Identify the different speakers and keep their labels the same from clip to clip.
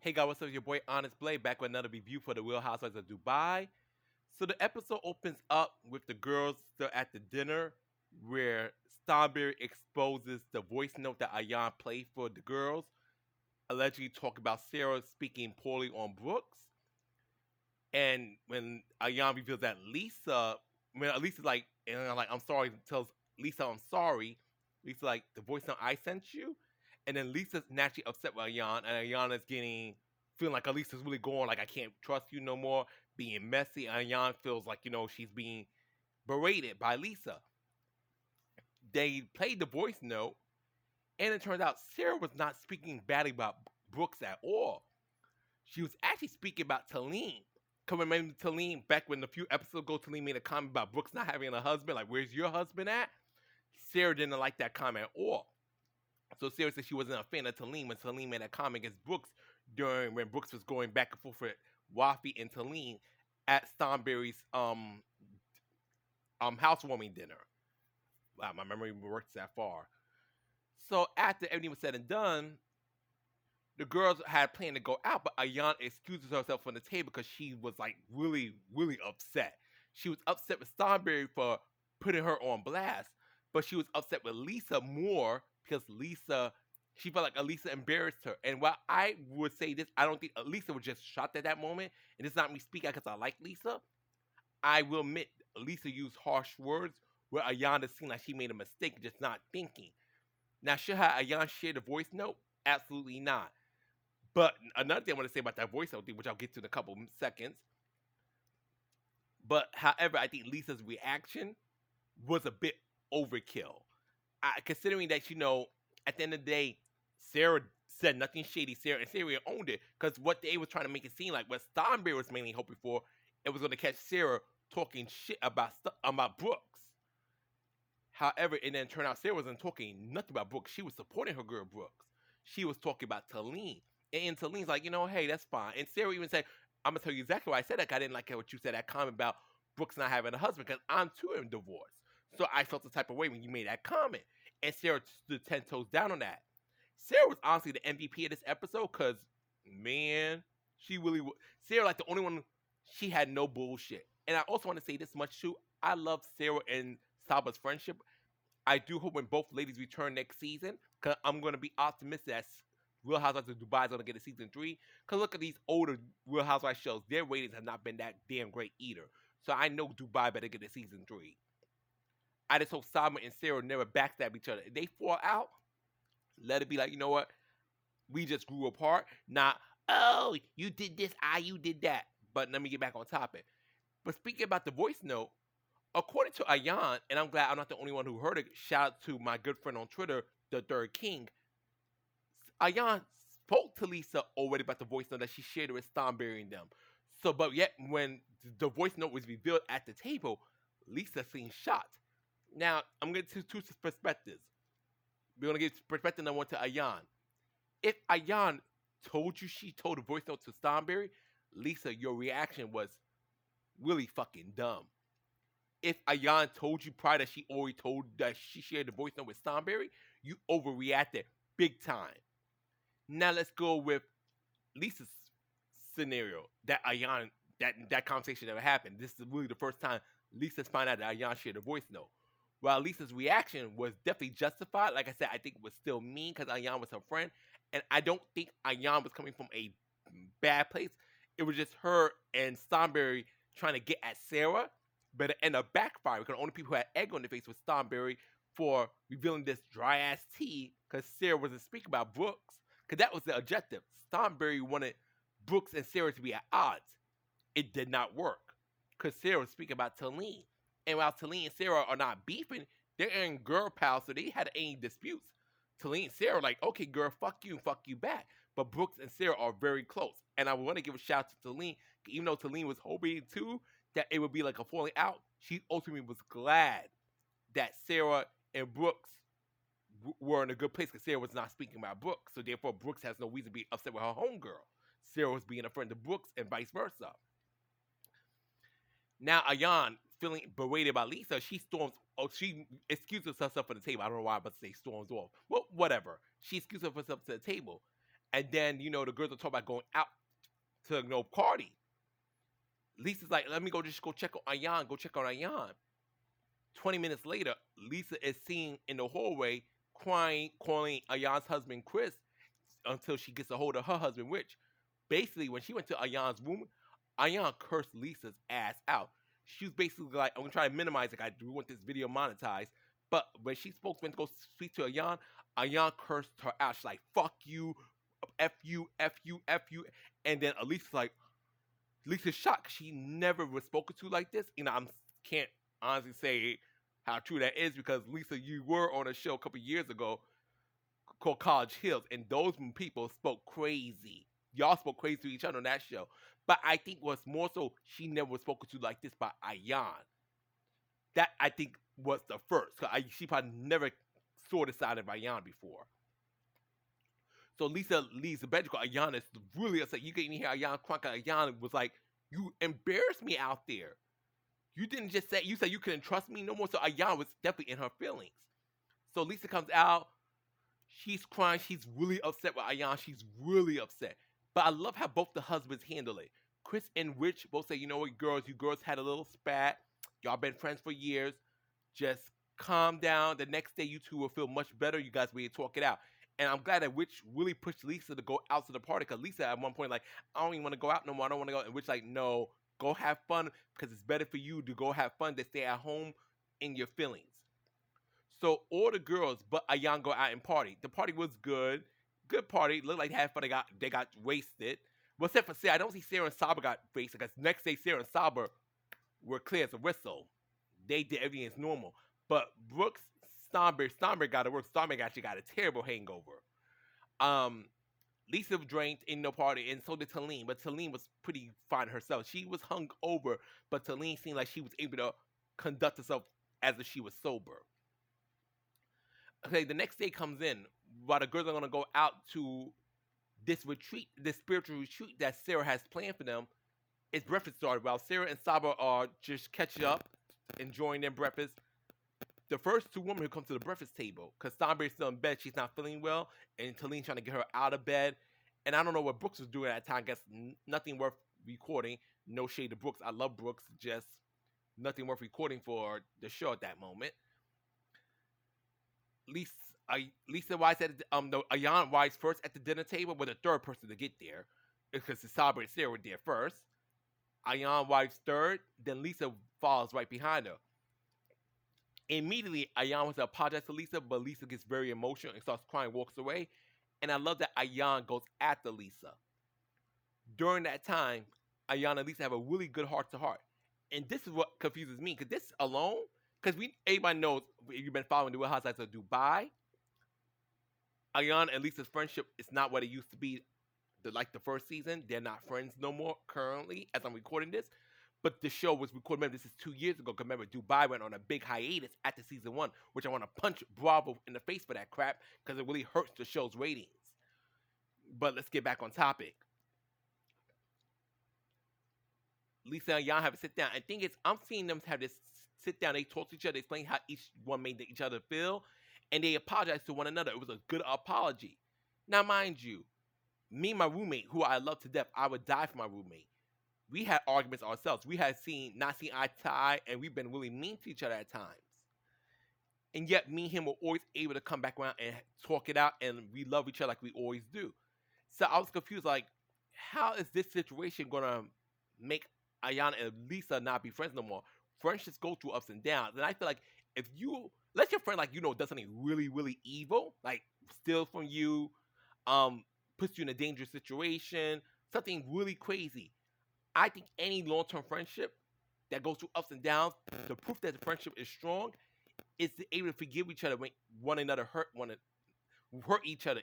Speaker 1: Hey guys, what's up? Your boy Honest Blade back with another review for the Real Housewives of Dubai. So the episode opens up with the girls still at the dinner where Starberry exposes the voice note that Ayan played for the girls, allegedly talk about Sarah speaking poorly on Brooks. And when Ayan reveals that when Lisa's like, and I'm like, I'm sorry, tells Lisa I'm sorry. Lisa like, the voice note I sent you, and then Lisa's naturally upset with Ayan, and Ayan is getting feeling like Lisa's really going like I can't trust you no more, being messy. And Ayan feels like she's being berated by Lisa. They played the voice note, and it turns out Sarah was not speaking badly about Brooks at all. She was actually speaking about Talene. Come remember Talene back when a few episodes ago, Talene made a comment about Brooks not having a husband. Like, where's your husband at? Sarah didn't like that comment at all. So Sarah said she wasn't a fan of Talene when Talene made that comment against Brooks during when Brooks was going back and forth with Wafi and Talene at Stonberry's housewarming dinner. Wow, my memory works that far. So after everything was said and done, the girls had planned to go out, but Ayan excuses herself from the table because she was like really, really upset. She was upset with Starberry for putting her on blast, but she was upset with Lisa more because she felt like Lisa embarrassed her. And while I would say this, I don't think Lisa was just shocked at that moment, and it's not me speaking because I like Lisa. I will admit Lisa used harsh words where Ayan seemed like she made a mistake, just not thinking. Now, should have Ayan shared the voice note? Absolutely not. But another thing I want to say about that voice note thing, which I'll get to in a couple seconds. But however, I think Lisa's reaction was a bit overkill. Considering that at the end of the day, Sarah said nothing shady. Sarah owned it because what they was trying to make it seem like what Steinberg was mainly hoping for, it was going to catch Sarah talking shit about Brooks. However, it then turned out Sarah wasn't talking nothing about Brooks. She was supporting her girl Brooks. She was talking about Talene. And Talene's like, hey, that's fine. And Sarah even said, I'm going to tell you exactly why I said that. I didn't like what you said, that comment about Brooks not having a husband, because I'm too in divorce. So I felt the type of way when you made that comment. And Sarah stood 10 toes down on that. Sarah was honestly the MVP of this episode because, man, she really was. Sarah, like the only one, she had no bullshit. And I also want to say this much too. I love Sarah and Saba's friendship. I do hope when both ladies return next season, because I'm going to be optimistic that Real Housewives of Dubai is going to get a season 3. Because look at these older Real Housewives shows. Their ratings have not been that damn great either. So I know Dubai better get a season 3. I just hope Saba and Sarah never backstab each other. If they fall out, let it be like, you know what? We just grew apart. Not, oh, you did this, you did that. But let me get back on topic. But speaking about the voice note, according to Ayan, and I'm glad I'm not the only one who heard it, shout out to my good friend on Twitter, the Third King. Ayan spoke to Lisa already about the voice note that she shared with Starberry and them. So, but yet when the voice note was revealed at the table, Lisa seemed shocked. Now, I'm going to get two perspectives. We're going to give perspective number one to Ayan. If Ayan told you she told the voice note to Starberry, Lisa, your reaction was really fucking dumb. If Ayan told you prior that she already told that she shared the voice note with Starberry, you overreacted big time. Now let's go with Lisa's scenario. That conversation never happened. This is really the first time Lisa's found out that Ayan shared a voice note. While Lisa's reaction was definitely justified, like I said, I think it was still mean because Ayan was her friend, and I don't think Ayan was coming from a bad place. It was just her and Starberry trying to get at Sarah, but it ended up backfiring because the only people who had egg on their face was Starberry for revealing this dry ass tea because Sarah wasn't speaking about Brooks, because that was the objective. Starberry wanted Brooks and Sarah to be at odds. It did not work because Sarah was speaking about Talene. And while Talene and Sarah are not beefing, they're in girl pals, so they had any disputes. Talene and Sarah like, okay, girl, fuck you and fuck you back. But Brooks and Sarah are very close. And I want to give a shout out to Talene, even though Talene was hoping too that it would be like a falling out. She ultimately was glad that Sarah and Brooks were in a good place because Sarah was not speaking about Brooks. So therefore, Brooks has no reason to be upset with her homegirl. Sarah was being a friend of Brooks and vice versa. Now Ayan, feeling berated by Lisa, she excuses herself for the table. I don't know why I'm about to say storms off. Well, whatever. She excuses herself to the table. And then the girls are talking about going out to party. Lisa's like, let me just go check on Ayan. Go check on Ayan. 20 minutes later, Lisa is seen in the hallway crying, calling Ayan's husband Chris until she gets a hold of her husband, Rich. Basically, when she went to Ayan's room, Ayan cursed Lisa's ass out. She was basically like, I'm trying to minimize it. I do want this video monetized. But when she went to go speak to Ayan, Ayan cursed her out. She's like, fuck you, F you, F you, F you. And then Lisa's like, Lisa's shocked. She never was spoken to like this. I can't honestly say how true that is because Lisa, you were on a show a couple years ago called College Hills, and those people spoke crazy. Y'all spoke crazy to each other on that show. But I think what's more so, she never was spoken to like this by Ayan. That I think was the first. Cause she probably never saw the side of Ayan before. So Lisa leaves the bedroom. Ayan is really upset. You can even hear Ayan crying. Ayan was like, "You embarrassed me out there. You didn't just say, you said you couldn't trust me no more." So Ayan was definitely in her feelings. So Lisa comes out. She's crying. She's really upset with Ayan. She's really upset. But I love how both the husbands handle it. Chris and Rich both say, you know what, girls, you girls had a little spat. Y'all been friends for years. Just calm down. The next day, you two will feel much better. You guys will talk it out. And I'm glad that Rich really pushed Lisa to go out to the party. Because Lisa at one point, like, I don't even want to go out no more. I don't want to go. And Rich like, no, go have fun. Because it's better for you to go have fun than stay at home in your feelings. So all the girls but Ayan go out and party. The party was good. Good party. Looked like they had fun. They got wasted. Well, except for Sarah. I don't see Sarah and Saba got wasted. Because next day, Sarah and Saba were clear as a whistle. They did everything as normal. But Brooks, Stomberg got to work. Stomberg actually got a terrible hangover. Lisa drank in the party, and so did Talene. But Talene was pretty fine herself. She was hung over, but Talene seemed like she was able to conduct herself as if she was sober. Okay, the next day comes in while the girls are going to go out to this retreat, this spiritual retreat that Sarah has planned for them. It's breakfast started. While Sarah and Saba are just catching up, enjoying their breakfast, the first two women who come to the breakfast table, because Stomberg's still in bed, she's not feeling well, and Talene's trying to get her out of bed. And I don't know what Brooks was doing at that time. I guess nothing worth recording. No shade to Brooks. I love Brooks. Just nothing worth recording for the show at that moment. Lisa Wise Ayan Wise first at the dinner table, with the third person to get there, because Saba and Sarah were there first. Ayan Wise third, then Lisa follows right behind her. Immediately, Ayan wants to apologize to Lisa, but Lisa gets very emotional and starts crying, walks away. And I love that Ayan goes after Lisa. During that time, Ayan and Lisa have a really good heart-to-heart. And this is what confuses me, because this alone, because everybody knows, if you've been following the Real Housewives of Dubai, Ayan and Lisa's friendship is not what it used to be like the first season. They're not friends no more currently, as I'm recording this. But the show was recorded, remember, this is 2 years ago. Remember, Dubai went on a big hiatus after season 1, which I want to punch Bravo in the face for that crap, because it really hurts the show's ratings. But let's get back on topic. Lisa and Ayan have a sit down. And the thing is, I'm seeing them have this sit down. They talk to each other, explain how each one made each other feel, and they apologize to one another. It was a good apology. Now, mind you, me and my roommate, who I love to death, I would die for my roommate. We had arguments ourselves. We had not seen eye to eye, and we've been really mean to each other at times. And yet, me and him were always able to come back around and talk it out, and we love each other like we always do. So I was confused, like, how is this situation going to make Ayan and Lisa not be friends no more? Friendships go through ups and downs. And I feel like if you, let your friend, like, does something really, really evil, like steals from you, puts you in a dangerous situation, something really crazy. I think any long-term friendship that goes through ups and downs, the proof that the friendship is strong is to able to forgive each other when one another hurt each other,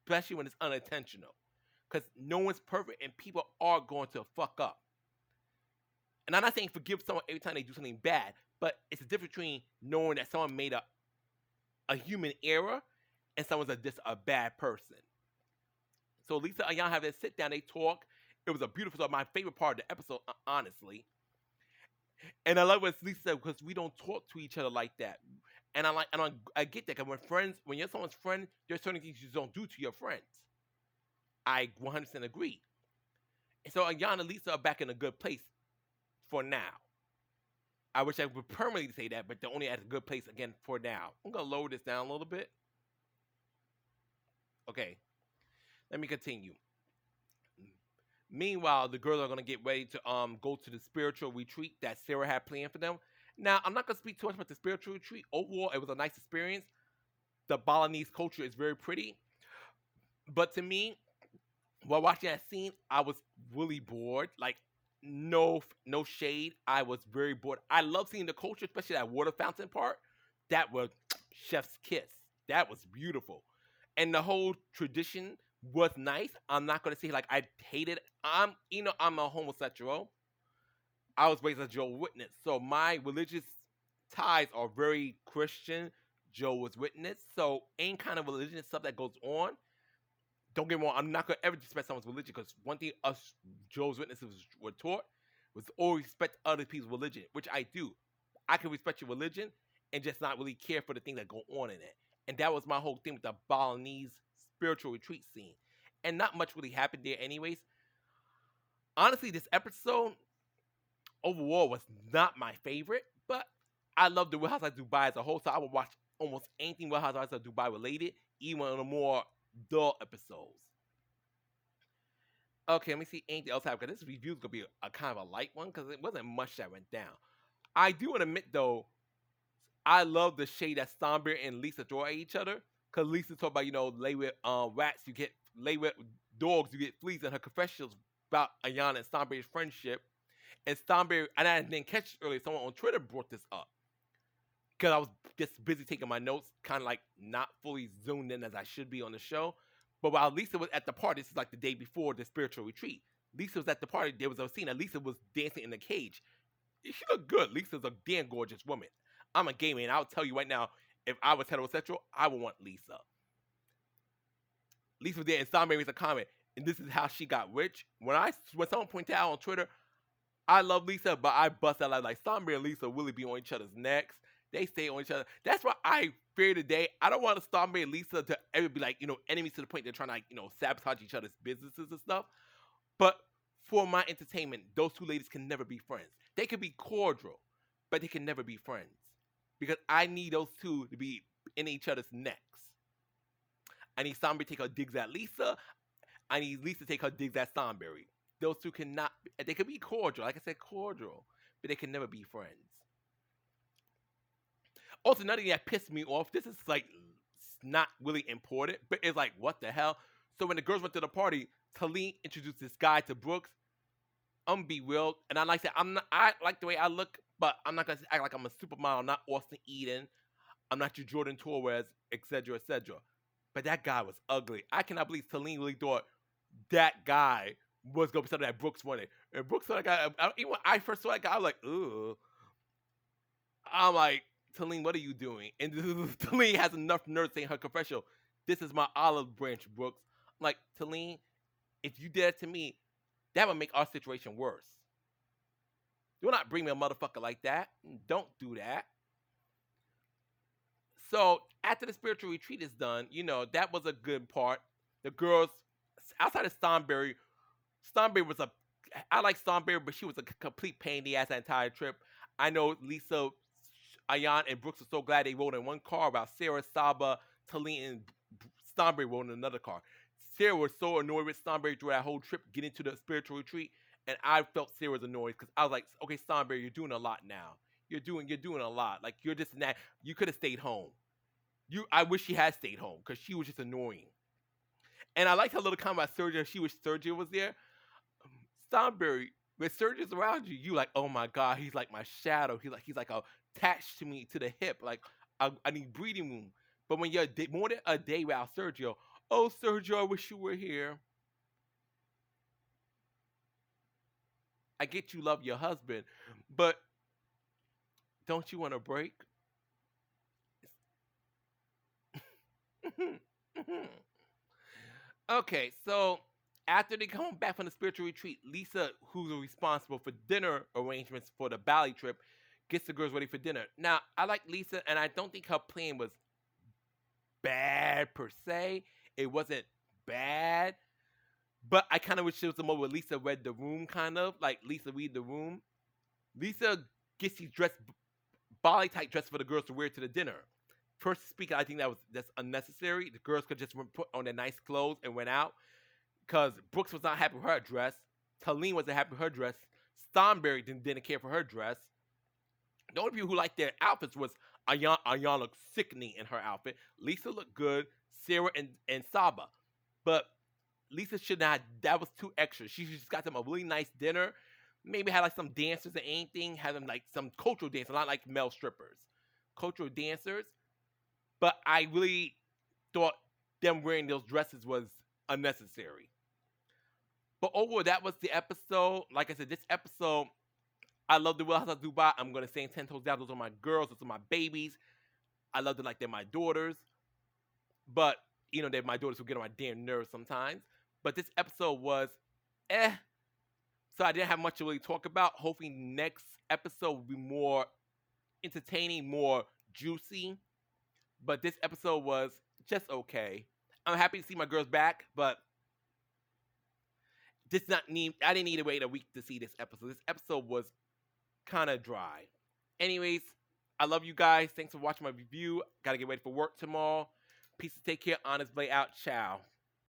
Speaker 1: especially when it's unintentional. Because no one's perfect and people are going to fuck up. And I'm not saying forgive someone every time they do something bad, but it's a difference between knowing that someone made a human error and someone's just a bad person. So Lisa and Ayan have this sit down, they talk. It was a beautiful, my favorite part of the episode, honestly. And I love what Lisa said, because we don't talk to each other like that. And I get that, because when you're someone's friend, there's certain things you don't do to your friends. I 100% agree. And so Ayan and Lisa are back in a good place for now. I wish I would permanently say that, but they're only at a good place again for now. I'm gonna lower this down a little bit. Okay, let me continue. Meanwhile, the girls are gonna get ready to go to the spiritual retreat that Sarah had planned for them. Now, I'm not gonna speak too much about the spiritual retreat. Overall, it was a nice experience. The Balinese culture is very pretty, but to me, while watching that scene, I was really bored. Like, no shade. I was very bored. I love seeing the culture, especially that water fountain part. That was chef's kiss. That was beautiful, and the whole tradition was nice. I'm not gonna say like I hated. I'm a homosexual. I was raised as Jehovah's Witness, so my religious ties are very Christian. Jehovah's Witness, so any kind of religious stuff that goes on, don't get me wrong, I'm not gonna ever disrespect someone's religion because one thing us Jehovah's Witnesses were taught was to always respect other people's religion, which I do. I can respect your religion and just not really care for the things that go on in it. And that was my whole thing with the Balinese spiritual retreat scene. And not much really happened there, anyways. Honestly, this episode overall was not my favorite, but I love the Real Housewives of Dubai as a whole, so I would watch almost anything Real Housewives of Dubai related, even on the more dull episodes. Okay, let me see anything else happen because this review is gonna be a kind of a light one because it wasn't much that went down. I do want to admit though, I love the shade that Stomberg and Lisa throw at each other. Cause Lisa talk about lay with rats, you get lay with dogs, you get fleas, in her confessions about Ayana and Stomberg's friendship. And Stomberg, and I didn't catch it earlier. Someone on Twitter brought this up because I was just busy taking my notes, kind of like not fully zoomed in as I should be on the show. But while Lisa was at the party, this is like the day before the spiritual retreat. Lisa was at the party. There was a scene that Lisa was dancing in the cage. She looked good. Lisa's a damn gorgeous woman. I'm a gay man. I'll tell you right now, if I was heterosexual, I would want Lisa. Lisa was there, and Stomberg makes a comment, and this is how she got rich. When someone pointed out on Twitter, I love Lisa, but I bust out like Stomberg and Lisa really be on each other's necks. They stay on each other. That's why I fear today. I don't want Stomberg and Lisa to ever be like, enemies to the point they're trying to like, sabotage each other's businesses and stuff. But for my entertainment, those two ladies can never be friends. They could be cordial, but they can never be friends. Because I need those two to be in each other's necks. I need Stomberg to take her digs at Lisa. I need Lisa to take her digs at Stomberg. Those two cannot, they can be cordial, like I said, cordial, but they can never be friends. Also, another thing that pissed me off, this is like not really important, but it's like, what the hell? So when the girls went to the party, Talene introduced this guy to Brooks. I'm be real, and I like that. I like the way I look, but I'm not gonna act like I'm a supermodel. I'm not Austin Eden. I'm not your Jordan Torres, etc., etc. But that guy was ugly. I cannot believe Talene really thought that guy was gonna be something that Brooks wanted. And Brooks saw that guy. Even when I first saw that guy, I was like, ugh. I'm like, Talene, what are you doing? And Talene has enough nerve saying her confessional. This is my olive branch, Brooks. I'm like, Talene, if you did that to me, that would make our situation worse. Do not bring me a motherfucker like that. Don't do that. So after the spiritual retreat is done, that was a good part. The girls, outside of Stomberg was I like Stomberg, but she was a complete pain in the ass that entire trip. I know Lisa, Ayan, and Brooks were so glad they rode in one car, while Sarah, Saba, Talene, and Stomberg rode in another car. Sarah was so annoyed with Stomberg through that whole trip getting to the spiritual retreat, and I felt Sarah was annoyed because I was like, okay, Stomberg, you're doing a lot now. You're doing a lot. Like, you're just that. You could have stayed home. I wish she had stayed home because she was just annoying. And I liked her little comment about Sergio. She wish Sergio was there. Stomberg, when Sergio's around you, you like, oh my God, he's like my shadow. He's like attached to me to the hip. Like, I need breathing room. But when you're more than a day without Sergio, oh Sergio, I wish you were here. I get you love your husband, but don't you want a break? Okay, so after they come back from the spiritual retreat, Lisa, who's responsible for dinner arrangements for the Bali trip, gets the girls ready for dinner. Now, I like Lisa, and I don't think her plan was bad per se. It wasn't bad. But I kind of wish it was more where Lisa read the room, kind of like Lisa read the room. Lisa gets these body type dress for the girls to wear to the dinner. Personally speaking, I think that's unnecessary. The girls could just put on their nice clothes and went out because Brooks was not happy with her dress. Talene wasn't happy with her dress. Starberry didn't care for her dress. The only people who liked their outfits was Ayan. Ayan looked sickening in her outfit. Lisa looked good. Sarah and Saba. But Lisa should not. That was too extra. She just got them a really nice dinner. Maybe had like some dancers and anything. Had them like some cultural dancers, not like male strippers. Cultural dancers. But I really thought them wearing those dresses was unnecessary. But overall, that was the episode. Like I said, this episode, I love the Real House of Dubai. I'm gonna say 10 toes down. Those are my girls. Those are my babies. I love them like they're my daughters. But they're my daughters who get on my damn nerves sometimes. But this episode was So I didn't have much to really talk about. Hopefully next episode will be more entertaining, more juicy. But this episode was just okay. I'm happy to see my girls back, but I didn't need to wait a week to see this episode. This episode was kind of dry. Anyways, I love you guys. Thanks for watching my review. Gotta get ready for work tomorrow. Peace. Take care. Honest Blay out. Ciao.